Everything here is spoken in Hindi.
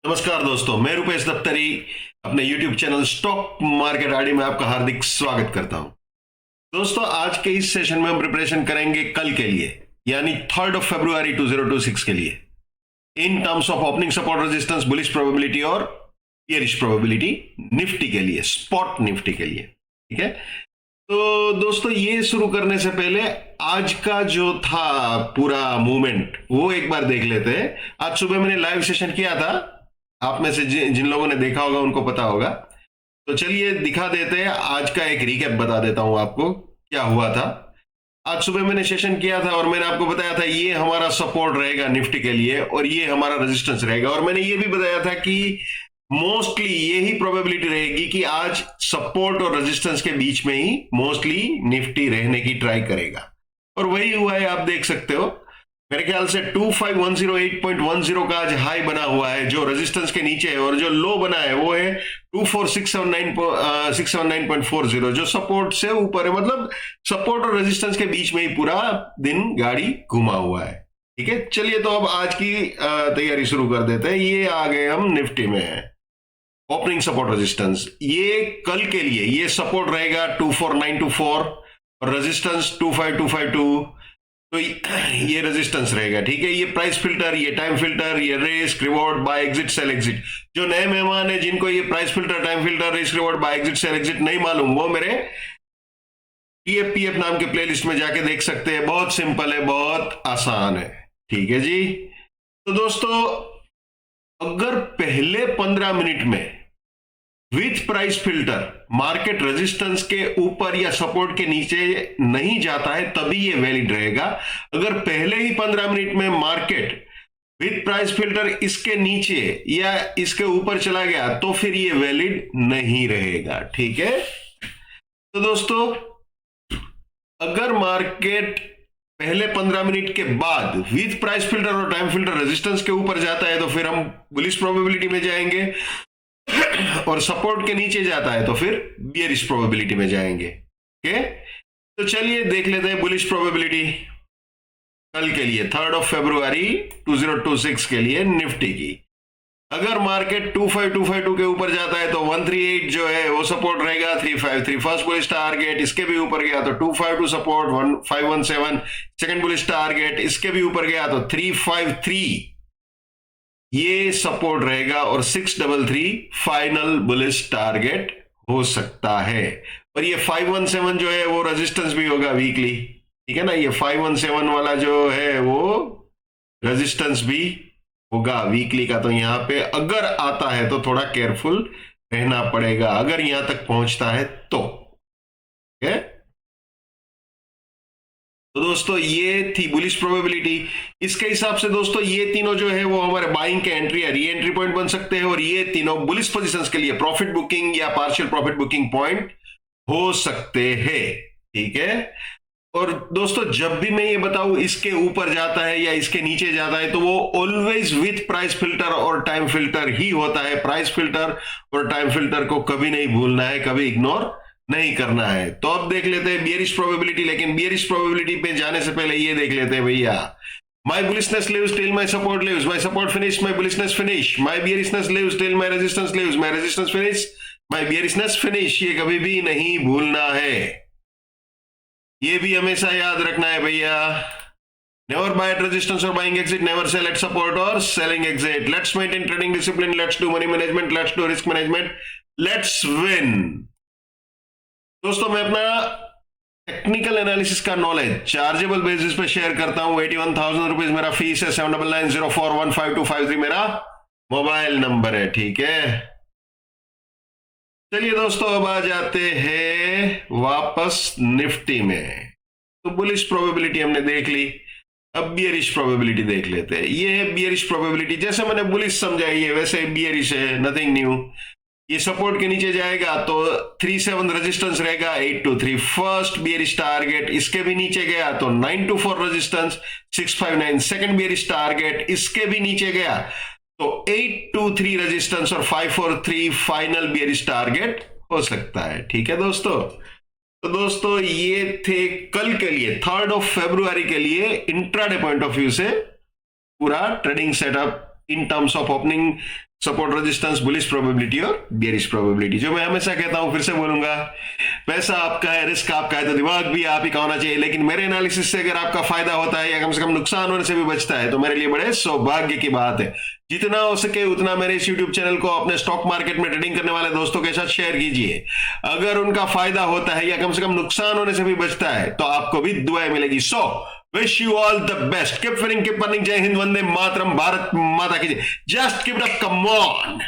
नमस्कार दोस्तों, मैं रुपेश दफ्तरी अपने YouTube channel stock market ID में आपका हार्दिक स्वागत करता हूं। दोस्तों, आज के इस सेशन में हम प्रिपरेशन करेंगे कल के लिए, यानी 3 फरवरी 2026 के लिए, in terms of opening support, resistance, bullish probability और बियरिश प्रोबेबिलिटी निफ्टी के लिए, स्पॉट निफ्टी के लिए। ठीक है, तो दोस्तों ये शुरू करने से पहले आज का जो था पूरा मूवमेंट वो एक बार देख लेते हैं। आज सुबह मैंने लाइव सेशन किया था, आप में से जिन लोगों ने देखा होगा उनको पता होगा। तो चलिए दिखा देते हैं, आज का एक रिकैप बता देता हूं आपको क्या हुआ था। आज सुबह मैंने सेशन किया था और मैंने आपको बताया था ये हमारा सपोर्ट रहेगा निफ्टी के लिए और ये हमारा रेजिस्टेंस रहेगा, और मैंने ये भी बताया था कि मोस्टली यही प्रोबेबिलिटी रहेगी कि आज सपोर्ट और रेजिस्टेंस के बीच में ही मोस्टली निफ्टी रहने की ट्राई करेगा, और वही हुआ है। आप देख सकते हो, मेरे ख्याल से 25108.10 का आज हाई बना हुआ है जो रेजिस्टेंस के नीचे है, और जो लो बना है वो है 24679.40 जो सपोर्ट से ऊपर है। मतलब सपोर्ट और रेजिस्टेंस के बीच में ही पूरा दिन गाड़ी घुमा हुआ है। ठीक है, चलिए तो अब आज की तैयारी शुरू कर देते हैं। ये आ गए हम निफ्टी में, ओपनिंग सपोर्ट रेजिस्टेंस। ये कल के लिए ये सपोर्ट रहेगा 24924 और रेजिस्टेंस 25252, तो ये रेजिस्टेंस रहेगा। ठीक है, ये प्राइस फिल्टर, ये टाइम फिल्टर, ये risk reward, buy exit, sell exit. जो नए मेहमान है जिनको ये price filter, time filter, risk reward, buy exit, sell exit नहीं मालूम, वो मेरे टीएफपीएफ नाम के प्लेलिस्ट में जाके देख सकते हैं। बहुत सिंपल है, बहुत आसान है। ठीक है जी, तो दोस्तों अगर पहले 15 मिनट में with price filter market resistance के ऊपर या सपोर्ट के नीचे नहीं जाता है तभी ये वैलिड रहेगा। अगर पहले ही 15 मिनट में मार्केट विथ प्राइस फिल्टर इसके नीचे या इसके ऊपर चला गया तो फिर ये वैलिड नहीं रहेगा। ठीक है, तो दोस्तों अगर मार्केट पहले 15 मिनट के बाद विथ प्राइस फिल्टर और टाइम फिल्टर रेजिस्टेंस के ऊपर जाता है तो फिर हम बुलिश प्रोबेबिलिटी में जाएंगे, और सपोर्ट के नीचे जाता है तो फिर बियरिश प्रोबेबिलिटी में जाएंगे। ओके, तो चलिए देख लेते हैं बुलिश प्रोबेबिलिटी कल के लिए 3 फरवरी 2026 के लिए निफ्टी की। अगर मार्केट 25252 के ऊपर जाता है तो 138 जो है वो सपोर्ट रहेगा, 353 फर्स्ट बुलिश टारगेट, इसके भी ऊपर गया तो 252 सपोर्ट, 517 सेकंड बुलिश टारगेट, इसके भी ऊपर गया तो 353 ये सपोर्ट रहेगा, और 633 फाइनल बुलिश टारगेट हो सकता है। और ये 517 जो है वो रेजिस्टेंस भी होगा वीकली। ठीक है ना, ये 517 वाला जो है वो रेजिस्टेंस भी होगा वीकली का। तो यहां पे अगर आता है तो थोड़ा केयरफुल रहना पड़ेगा, अगर यहां तक पहुंचता है तो। ठीक है, तो दोस्तों ये थी बुलिश प्रोबेबिलिटी। इसके हिसाब से दोस्तों ये तीनों जो है वो हमारे बाइंग के एंट्री या री एंट्री पॉइंट बन सकते हैं, और ये तीनों बुलिश पोजीशंस के लिए प्रॉफिट बुकिंग या पार्शियल प्रॉफिट बुकिंग पॉइंट हो सकते हैं। ठीक है, और दोस्तों जब भी मैं ये बताऊं इसके ऊपर जाता है या इसके नीचे जाता है तो वो ऑलवेज विथ प्राइस फिल्टर और टाइम फिल्टर ही होता है। प्राइस फिल्टर और टाइम फिल्टर को कभी नहीं भूलना है, कभी इग्नोर नहीं करना है। तो अब देख लेते हैं बियरिश प्रोबेबिलिटी, लेकिन बियरिश प्रोबेबिलिटी पे जाने से पहले ये देख लेते हैं भैया, my bullishness lives till my support lives, my support finish, my bullishness finish, my bearishness lives till my resistance lives, my resistance finish, my bearishness finish. ये कभी भी नहीं भूलना है, ये भी हमेशा याद रखना है भैया। नेवर बाय एट रेजिस्टेंस और buying exit, never sell at support और selling exit. Let's maintain trading discipline, let's do money management, let's do risk management, let's win. दोस्तों मैं अपना टेक्निकल एनालिसिस का नॉलेज चार्जेबल बेसिस पे शेयर करता हूं। 81,000 रुपीज मेरा फीस है, 7990415253 मेरा मोबाइल नंबर है। ठीक है, चलिए दोस्तों अब आ जाते हैं वापस निफ्टी में। तो बुलिश प्रोबेबिलिटी हमने देख ली, अब बियरिश प्रोबेबिलिटी देख लेते हैं। ये है बियरिश प्रोबेबिलिटी, जैसे मैंने बुलिश समझाई है वैसे बियरिश है, नथिंग न्यू। ये सपोर्ट के नीचे जाएगा तो 37 रेजिस्टेंस रहेगा, 823 फर्स्ट बियरिश टारगेट, इसके भी नीचे गया तो 924 रेजिस्टेंस, 659 सेकंड बियरिश टारगेट, इसके भी नीचे गया तो 823 रेजिस्टेंस और 543 फाइनल बियरिश टारगेट हो सकता है। ठीक है दोस्तों, तो दोस्तों ये थे कल के लिए 3 फरवरी के लिए इंट्राडे पॉइंट ऑफ व्यू से पूरा trading setup in terms of opening, support, resistance, bullish probability और बेयरिश प्रोबेबिलिटी। जो मैं हमेशा कहता हूं, फिर से बोलूंगा, पैसा आपका है, रिस्क आपका है, तो दिमाग भी आप ही का होना चाहिए। लेकिन मेरे एनालिसिस से अगर आपका फायदा होता है या कम से कम नुकसान होने से भी बचता है, तो मेरे लिए बड़े सौभाग्य की बात है। जितना हो सके उतना मेरे इस यूट्यूब चैनल को अपने स्टॉक मार्केट में ट्रेडिंग करने वाले दोस्तों के साथ शेयर कीजिए। अगर उनका फायदा होता है या कम से कम नुकसान होने से भी बचता है, तो आपको भी दुआएं मिलेगी। So wish you all the best, keep winning, keep earning. जय हिंद, वंदे मातरम, भारत माता की जय। Just keep it up, come on.